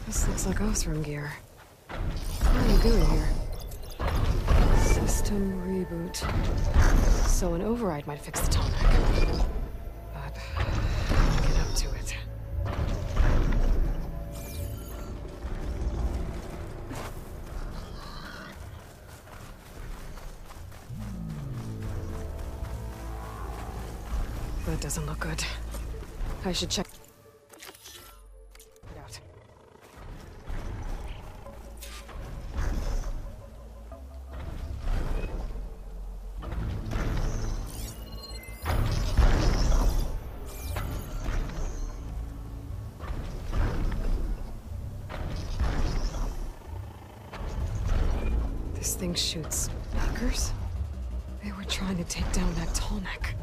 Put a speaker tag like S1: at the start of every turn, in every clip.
S1: This looks like Osram gear. What are you doing here? System reboot. So an override might fix the Tallneck. But I'll get up to it. That doesn't look good. I should check it out. This thing shoots anchors? They were trying to take down that Tallneck.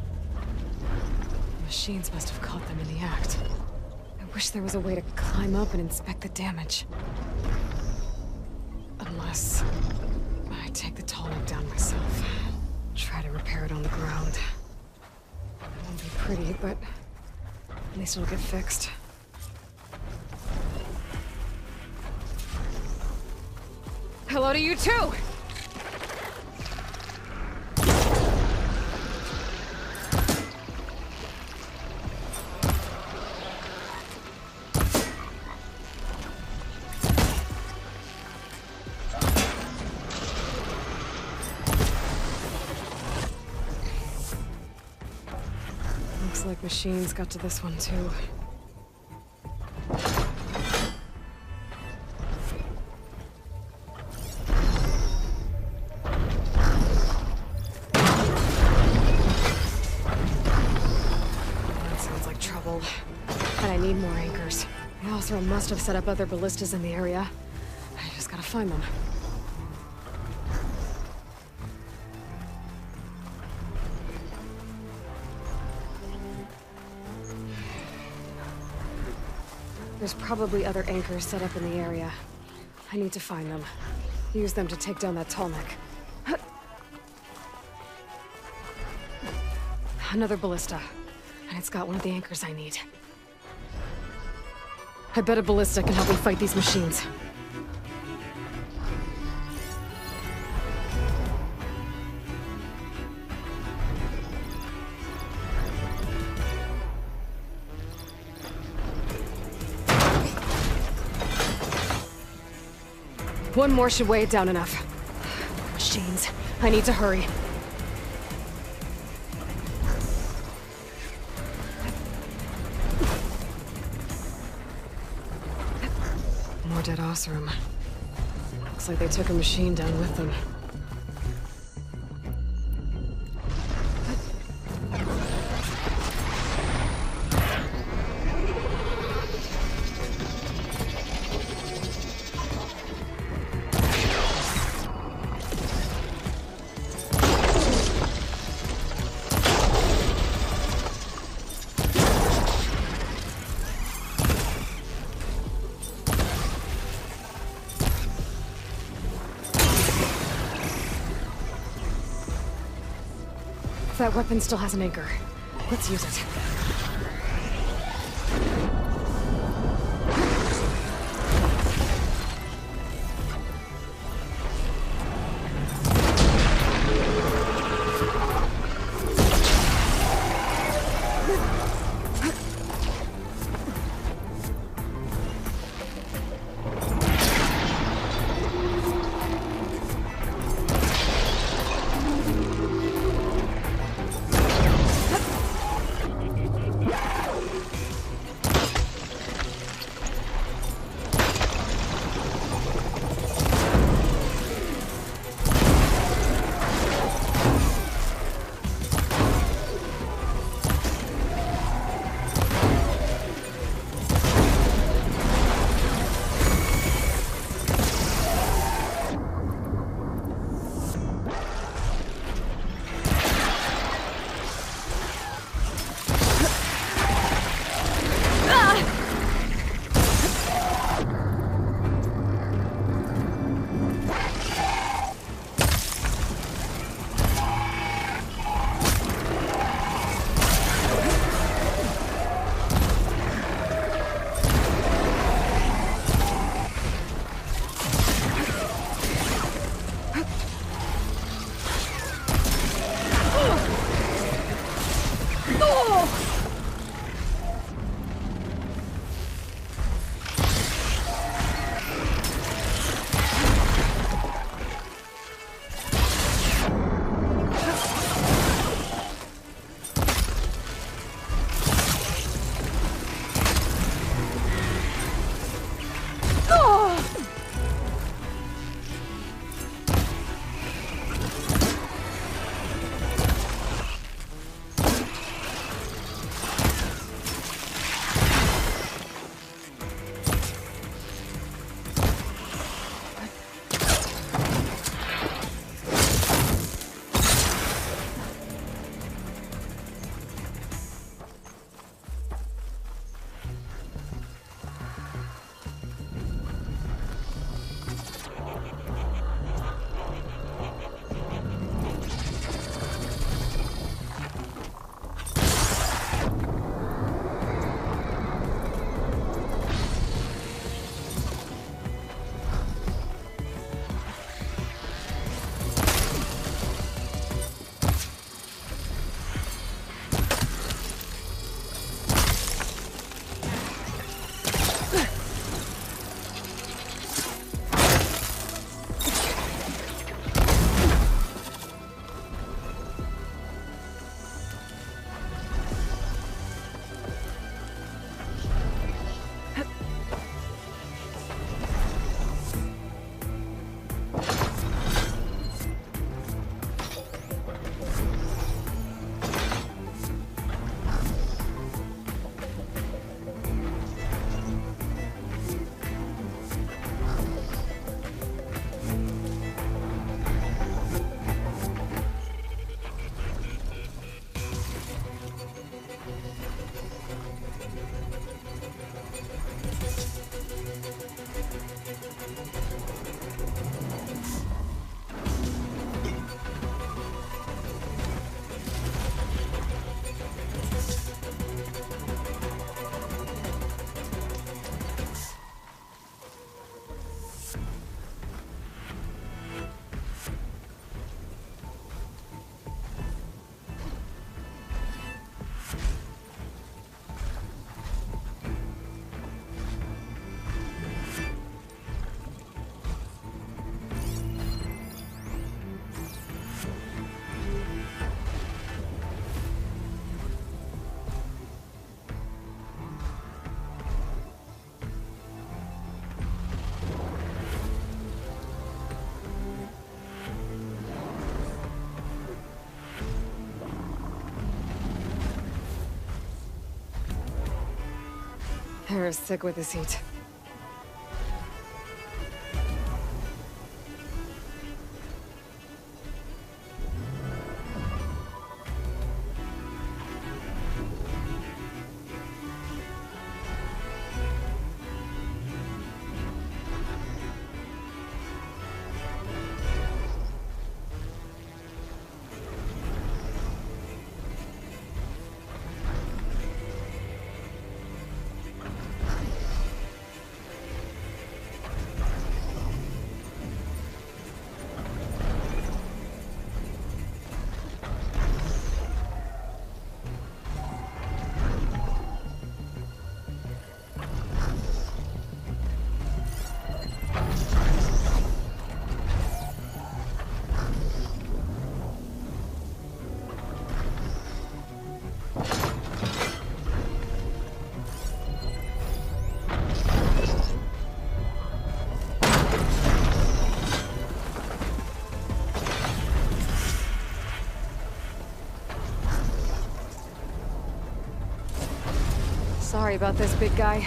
S1: Machines must have caught them in the act. I wish there was a way to climb up and inspect the damage. Unless I take the Tallneck down myself. Try to repair it on the ground. It won't be pretty, but at least it'll get fixed. Hello to you too! Looks like machines got to this one too. That sounds like trouble. And I need more anchors. The Osra must have set up other ballistas in the area. I just gotta find them. There's probably other anchors set up in the area. I need to find them. Use them to take down that Tallneck. Another ballista. And it's got one of the anchors I need. I bet a ballista can help me fight these machines. One more should weigh it down enough. Machines. I need to hurry. More dead Osram. Looks like they took a machine down with them. That weapon still has an anchor. Let's use it. is thick with this heat. Sorry about this, big guy.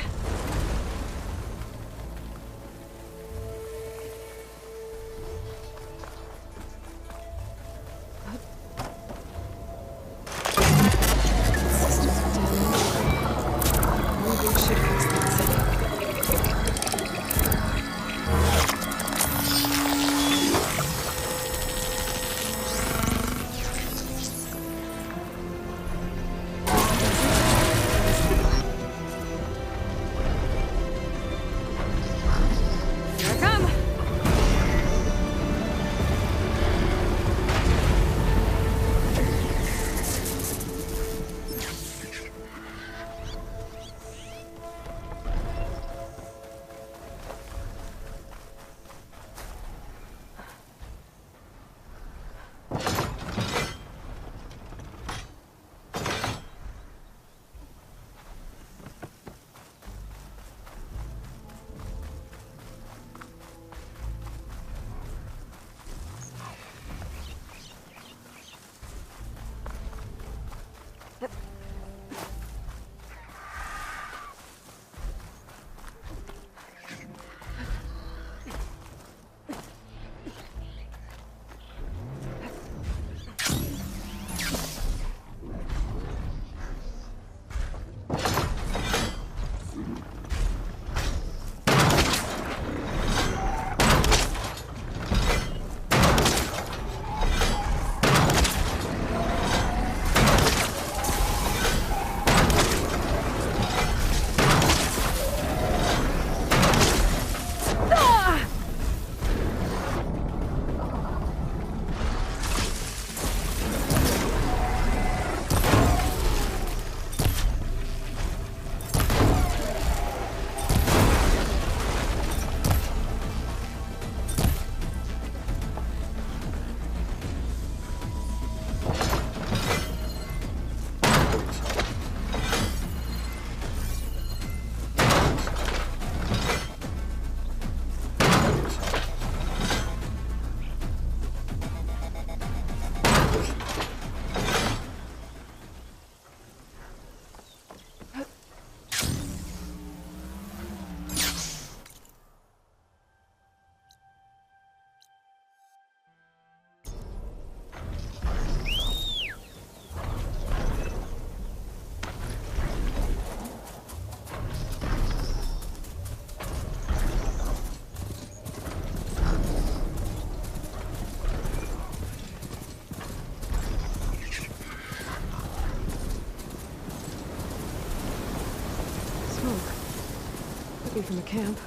S1: From the camp.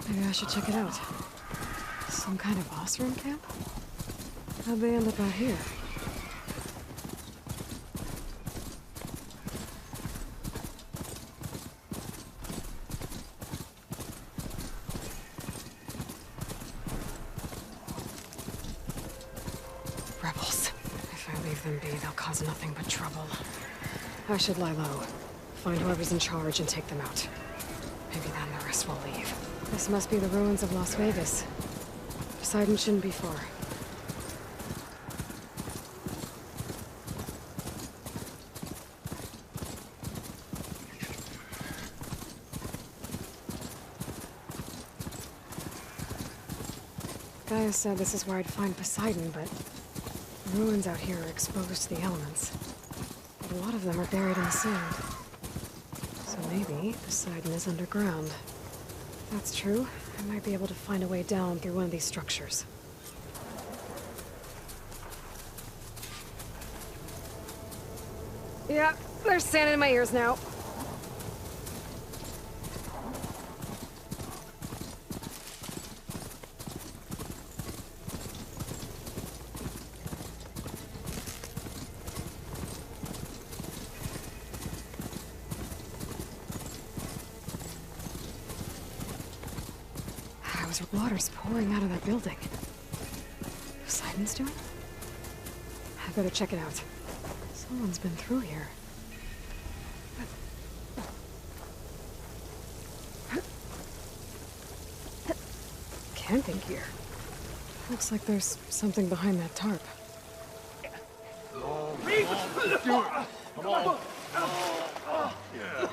S1: Maybe I should check it out. Some kind of boss room camp? How'd they end up out here? Rebels. If I leave them be, they'll cause nothing but trouble. I should lie low. Find whoever's in charge and take them out. Maybe then the rest will leave. This must be the ruins of Las Vegas. Poseidon shouldn't be far. Gaia said this is where I'd find Poseidon, but the ruins out here are exposed to the elements. But a lot of them are buried in the sand. So maybe Poseidon is underground. If that's true, I might be able to find a way down through one of these structures. Yeah, there's sand in my ears now. Water's pouring out of that building. Poseidon's doing? I better check it out. Someone's been through here. Camping gear. Looks like there's something behind that tarp.
S2: Come on. Yeah.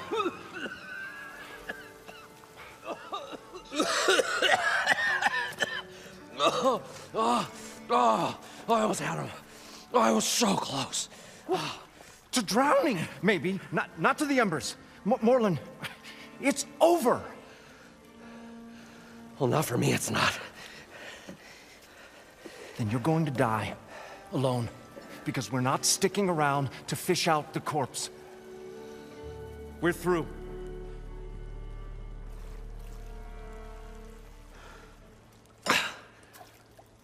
S2: I almost had him. I was so close.
S3: To drowning, maybe. Not to the embers. Morlund, it's over.
S2: Well, not for me, it's not.
S3: Then you're going to die. Alone. Because we're not sticking around to fish out the corpse. We're through.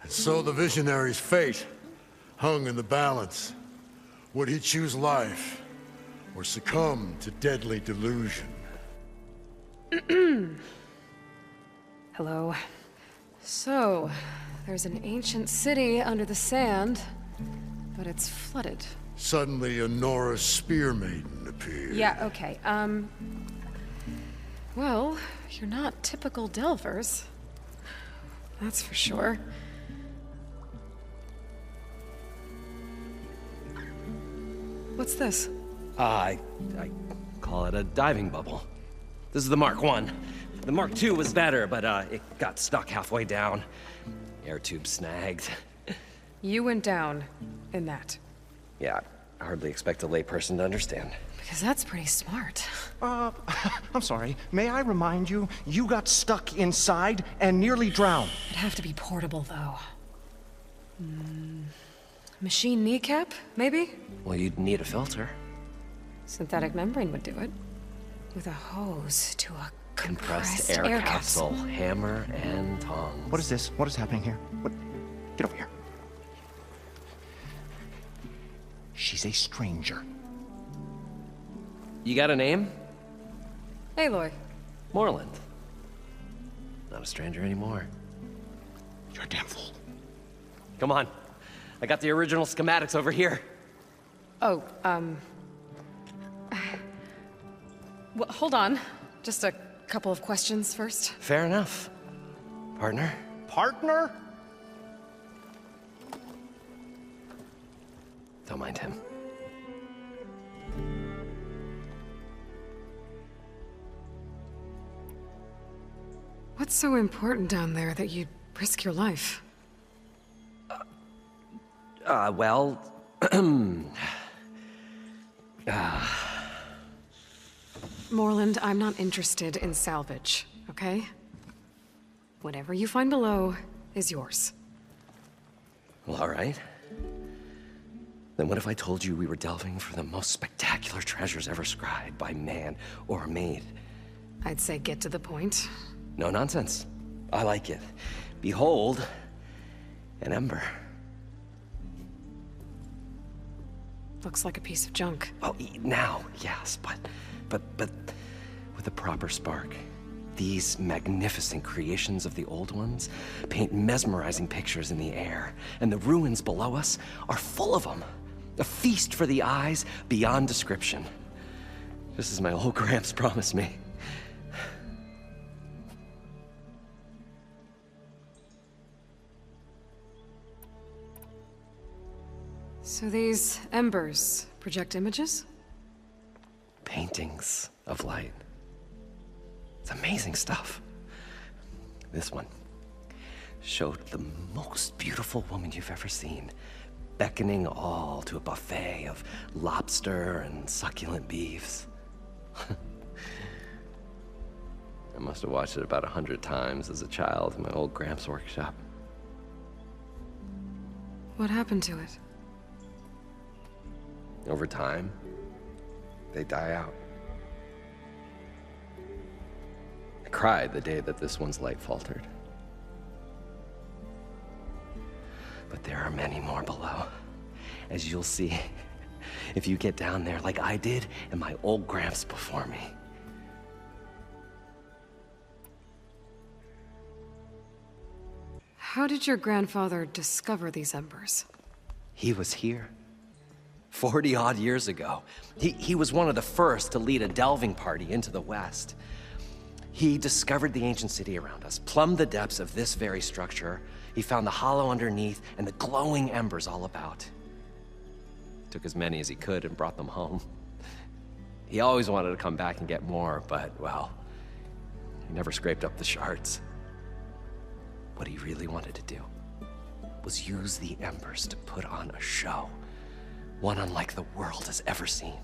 S4: So the visionary's fate hung in the balance. Would he choose life, or succumb to deadly delusion?
S1: Hello. So, there's an ancient city under the sand, but it's flooded.
S4: Suddenly a Norse spear maiden appeared.
S1: Yeah, okay, well, you're not typical Delvers. That's for sure. What's this?
S2: I call it a diving bubble. This is the Mark I. The Mark II was better, but it got stuck halfway down. Air tube snagged.
S1: You went down in that.
S2: Yeah, I hardly expect a layperson to understand.
S1: Because that's pretty smart.
S3: I'm sorry. May I remind you, you got stuck inside and nearly drowned.
S1: It'd have to be portable, though. Machine kneecap, maybe?
S2: Well, you'd need a filter.
S1: Synthetic membrane would do it. With a hose to a compressed
S2: air capsule. Hammer and tongs.
S3: What is this? What is happening here? What? Get over here. She's a stranger.
S2: You got a name?
S1: Aloy.
S2: Morlund. Not a stranger anymore.
S3: You're a damn fool.
S2: Come on. I got the original schematics over here.
S1: Oh, well, hold on. Just a couple of questions first.
S2: Fair enough. Partner?
S3: Partner?
S2: Don't mind him.
S1: What's so important down there that you'd risk your life?
S2: Well...
S1: Morlund, I'm not interested in salvage, okay? Whatever you find below is yours.
S2: Well, all right. Then what if I told you we were delving for the most spectacular treasures ever scribed by man or maid?
S1: I'd say get to the point.
S2: No nonsense. I like it. Behold, an ember.
S1: Looks like a piece of junk.
S2: Well, now, yes, but with a proper spark. These magnificent creations of the old ones paint mesmerizing pictures in the air, and the ruins below us are full of them. A feast for the eyes beyond description. Just as my old Gramps promised me.
S1: So these embers project images?
S2: Paintings of light. It's amazing stuff. This one showed the most beautiful woman you've ever seen, beckoning all to a buffet of lobster and succulent beefs. I must have watched it about 100 times as a child in my old Gramps' workshop.
S1: What happened to it?
S2: Over time, they die out. I cried the day that this one's light faltered. But there are many more below, as you'll see if you get down there like I did and my old Gramps before me.
S1: How did your grandfather discover these embers?
S2: He was here 40-odd years ago. He was one of the first to lead a delving party into the West. He discovered the ancient city around us, plumbed the depths of this very structure. He found the hollow underneath and the glowing embers all about. Took as many as he could and brought them home. He always wanted to come back and get more, but, well, he never scraped up the shards. What he really wanted to do was use the embers to put on a show, one unlike the world has ever seen.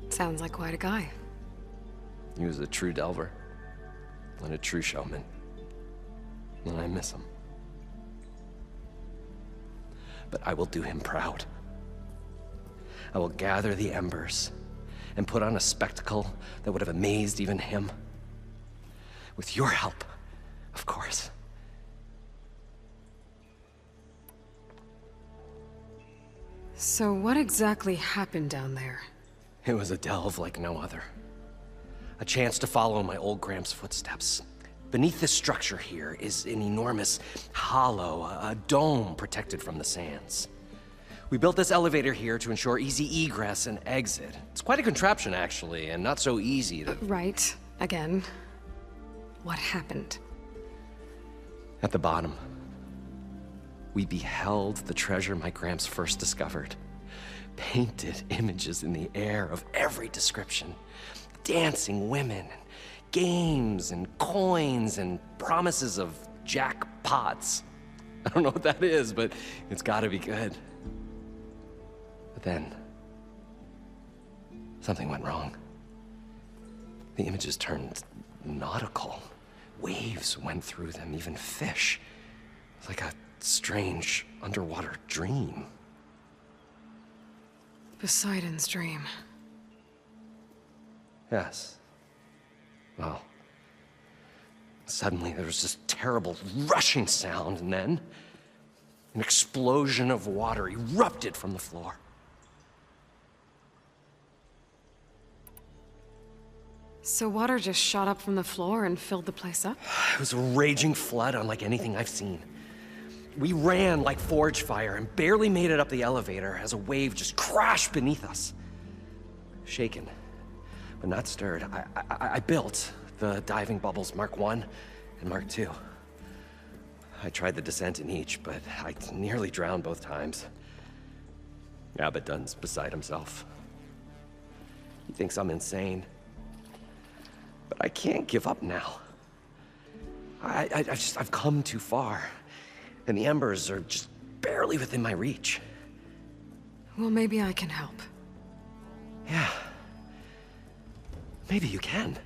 S1: Sounds like quite a guy.
S2: He was a true delver and a true showman, and I miss him. But I will do him proud. I will gather the embers and put on a spectacle that would have amazed even him. With your help, of course.
S1: So what exactly happened down there?
S2: It was a delve like no other. A chance to follow my old Gramps' footsteps. Beneath this structure here is an enormous hollow, a dome protected from the sands. We built this elevator here to ensure easy egress and exit. It's quite a contraption, actually, and not so easy to...
S1: Right. Again. What happened?
S2: At the bottom, we beheld the treasure my Gramps first discovered. Painted images in the air of every description. Dancing women, games and coins and promises of jackpots. I don't know what that is, but it's gotta be good. But then, something went wrong. The images turned nautical. Waves went through them, even fish. It's like a strange underwater dream.
S1: Poseidon's dream.
S2: Yes. Well, suddenly there was this terrible rushing sound, and then an explosion of water erupted from the floor.
S1: So water just shot up from the floor and filled the place up?
S2: It was a raging flood unlike anything I've seen. We ran like forge fire and barely made it up the elevator as a wave just crashed beneath us. Shaken, but not stirred, I built the diving bubbles Mark I and Mark II. I tried the descent in each, but I nearly drowned both times. Abaddon's beside himself. He thinks I'm insane. But I can't give up now. I've come too far. And the embers are just barely within my reach.
S1: Well, maybe I can help.
S2: Yeah. Maybe you can.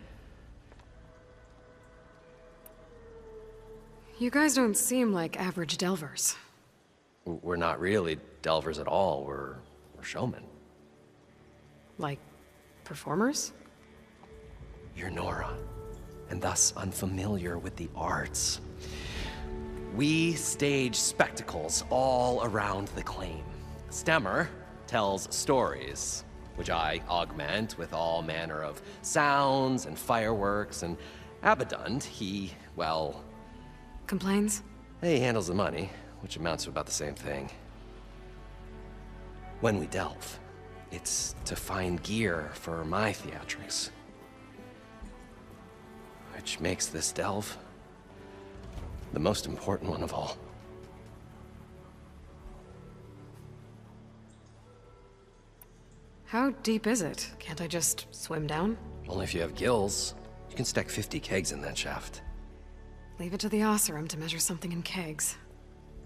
S1: You guys don't seem like average delvers.
S2: We're not really delvers at all. We're showmen.
S1: Like, performers?
S2: You're Nora, and thus unfamiliar with the arts. We stage spectacles all around the claim. Stemmer tells stories, which I augment with all manner of sounds and fireworks, and Abaddon, he, well...
S1: Complains?
S2: He handles the money, which amounts to about the same thing. When we delve, it's to find gear for my theatrics. Which makes this delve the most important one of all.
S1: How deep is it? Can't I just swim down?
S2: Only if you have gills. You can stack 50 kegs in that shaft.
S1: Leave it to the Oseram to measure something in kegs.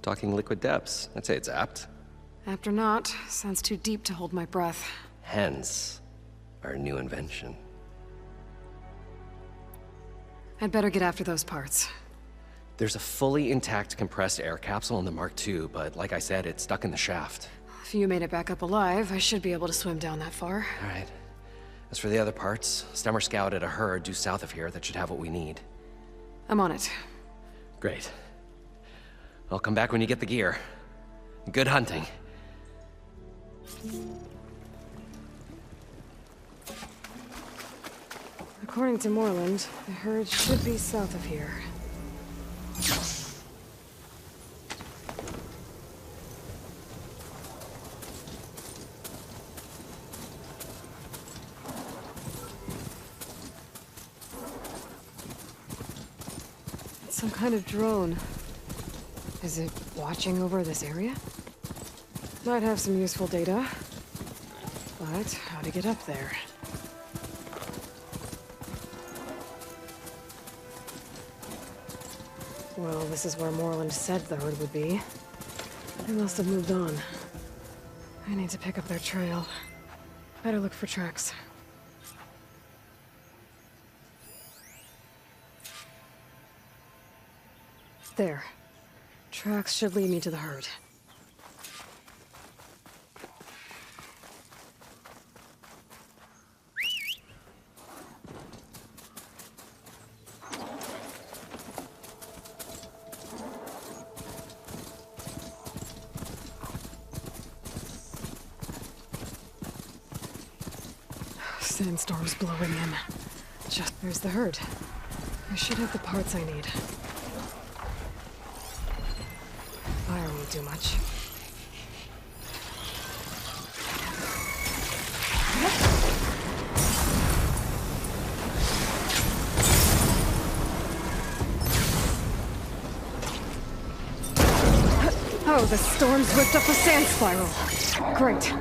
S2: Talking liquid depths. I'd say it's apt.
S1: Apt or not, sounds too deep to hold my breath.
S2: Hence, our new invention.
S1: I'd better get after those parts.
S2: There's a fully intact compressed air capsule in the Mark II, but like I said, it's stuck in the shaft.
S1: If you made it back up alive, I should be able to swim down that far.
S2: All right. As for the other parts, Stemmer scouted a herd due south of here that should have what we need.
S1: I'm on it.
S2: Great. I'll come back when you get the gear. Good hunting.
S1: According to Morlund, the herd should be south of here. It's some kind of drone. Is it watching over this area? Might have some useful data. But how to get up there? Well, this is where Morlund said the herd would be. They must have moved on. I need to pick up their trail. Better look for tracks. There. Tracks should lead me to the herd. Sandstorm's blowing in. There's the herd. I should have the parts I need. Fire won't do much. Oh, the storm's ripped up a sand spiral. Great.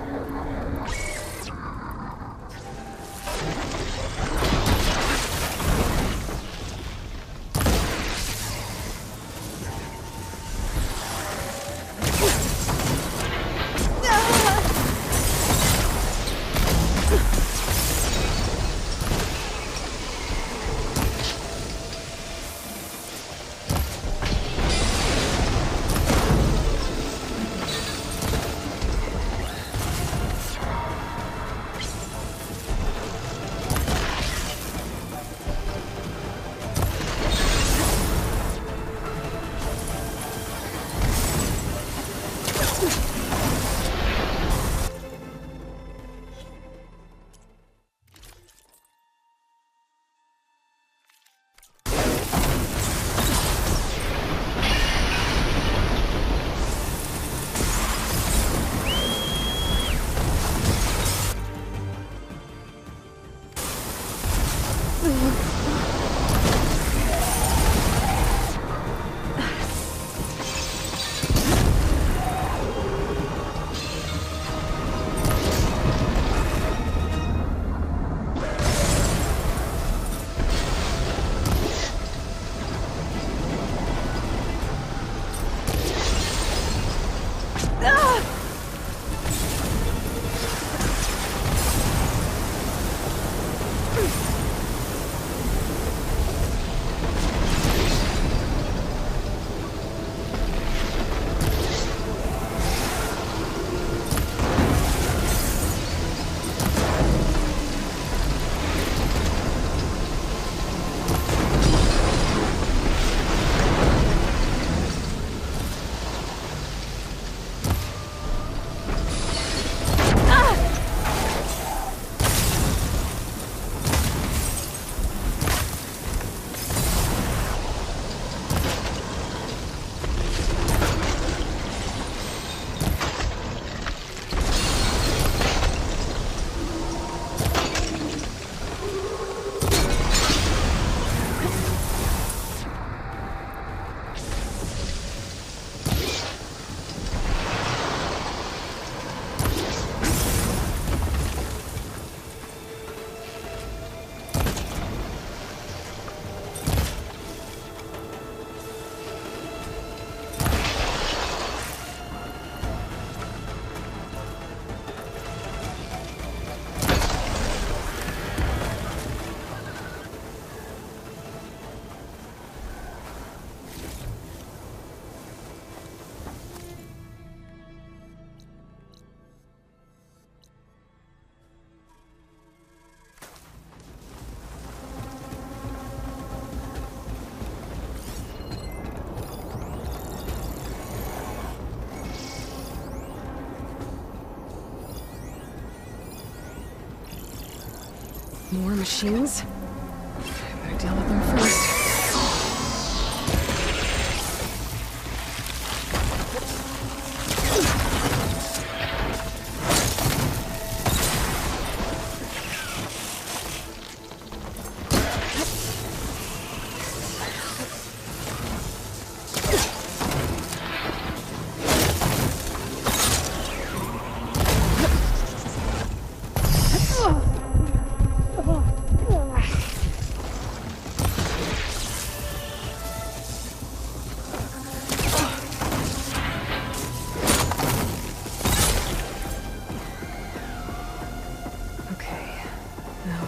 S1: More machines? I better deal with them first.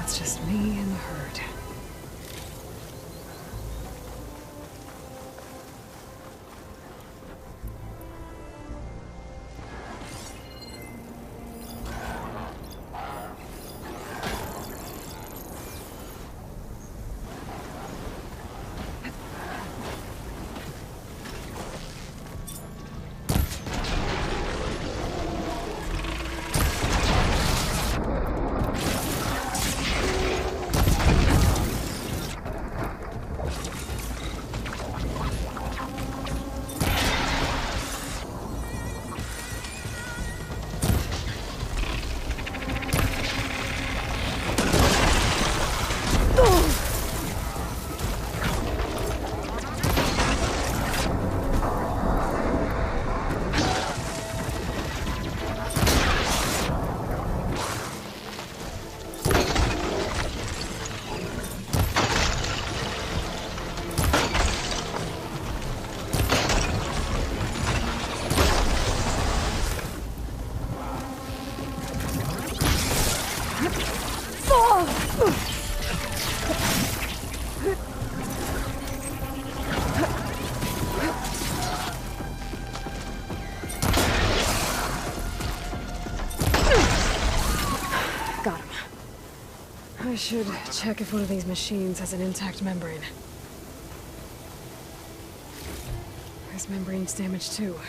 S1: It's just me and the herd. Got him. I should check if one of these machines has an intact membrane. This membrane's damaged too.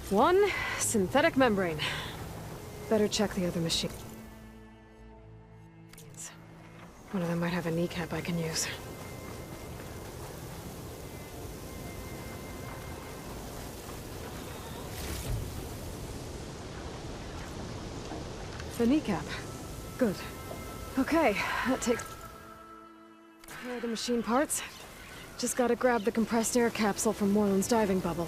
S1: One synthetic membrane. Better check the other machine. One of them might have a kneecap I can use. The kneecap. Good. Okay, that takes... Here are the machine parts. Just gotta grab the compressed air capsule from Morlund's diving bubble.